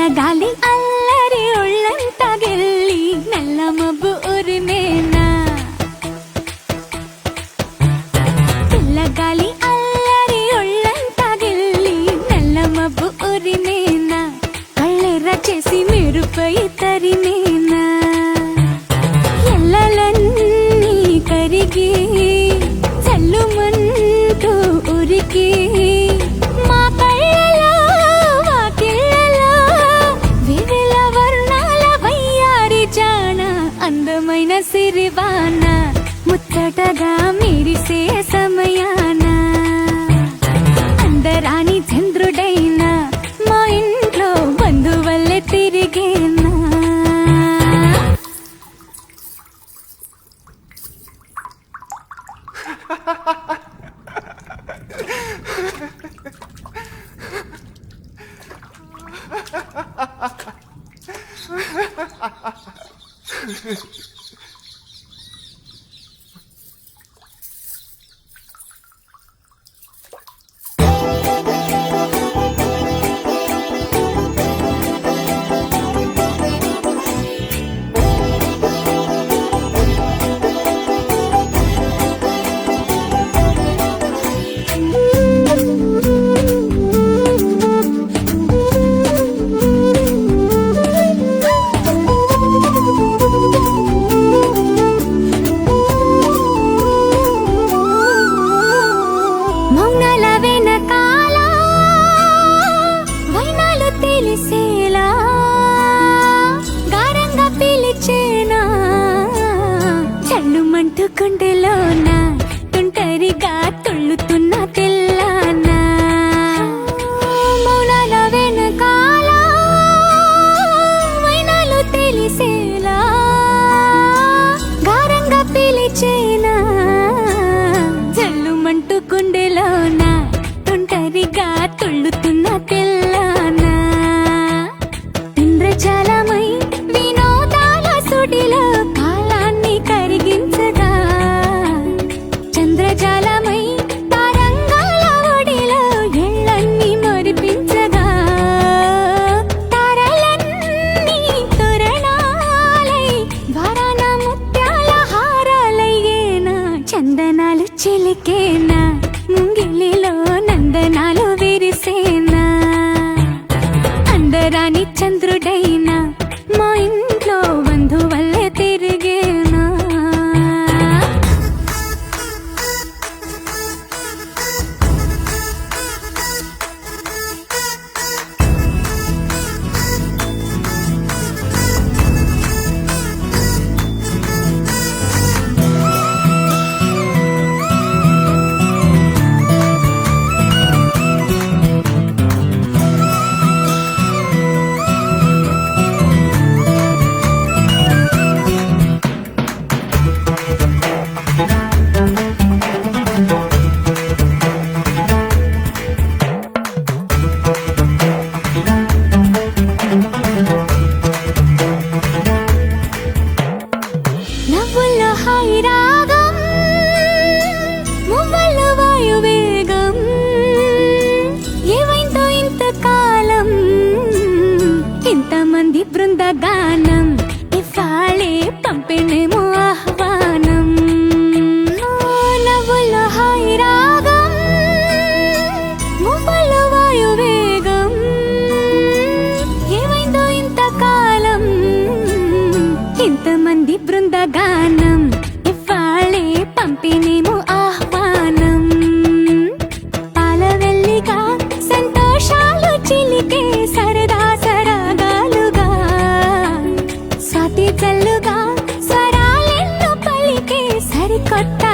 చల్లగాలి అల్లరి ఒళ్ళంతా గెల్లి నల్ల మబ్బు ఉరిమేనా. చల్లగాలి అల్లరి ఒళ్ళంతా గెల్లి నల్ల మబ్బు ఉరిమేనా. కళ్ళెర్ర చేసి మెరుపై తరిమేనా. ఎల్లలన్నీ కరిగి చల్లుమంటూ ఉరికి అందమైన సిరివాన ముచ్చటగా మెరిసే సమయాన అందరాని చంద్రుడైనా మా ఇంట్లో బంధువల్లే తిరిగేనా. చల్లుమంటూ గుండెలోన తుంటరిగా తుళ్ళుతున్న తెల్లానా. మౌనాల వెనకాల వైనాలు తెలిసేలా గారంగా పిలిచేనా. చల్లుమంటూ గుండెలోన తుంటరిగా తుళ్ళుతున్న తెల్లానా. ఇంద్రజాలమై వినోదాల సుడిలో కాలాన్ని కరిగించగా చంద్రజాలమై తరంగాల ఒడిలో ఎళ్ళన్ని మరిపించగా తారలన్నీ తోరణాలై వరాన ముత్యాల హారాలయ్యేనా. చందనాలు చిలికేనా ముంగిలిలో నందనాలు విరిసేనా. అందరాని చంద్రుడైనా మా ఇంట్లో బంధువల్లే తిరిగేనా. నవ్వుల్లో హాయి రాగం మువ్వల్లో వాయువేగం ఏవైందో ఇంతకాలం ఇంతమంది బృందగానం ఇవాళే పంపిణేమో ఆహ్వానం. నవ్వుల్లో హాయి రాగం మువ్వల్లో వాయువేగం ఏవైందో ఇంతకాలం ఇంతమంది బృందగానం ఇవాళే పంపిణేమో ఆహ్వానం. పాలవెల్లిగా సంతోషాలు చిలికే సరదా సరాగాలుగా స్వాతి జల్లుగా స్వరాలెన్నో పలికే సరికొత్త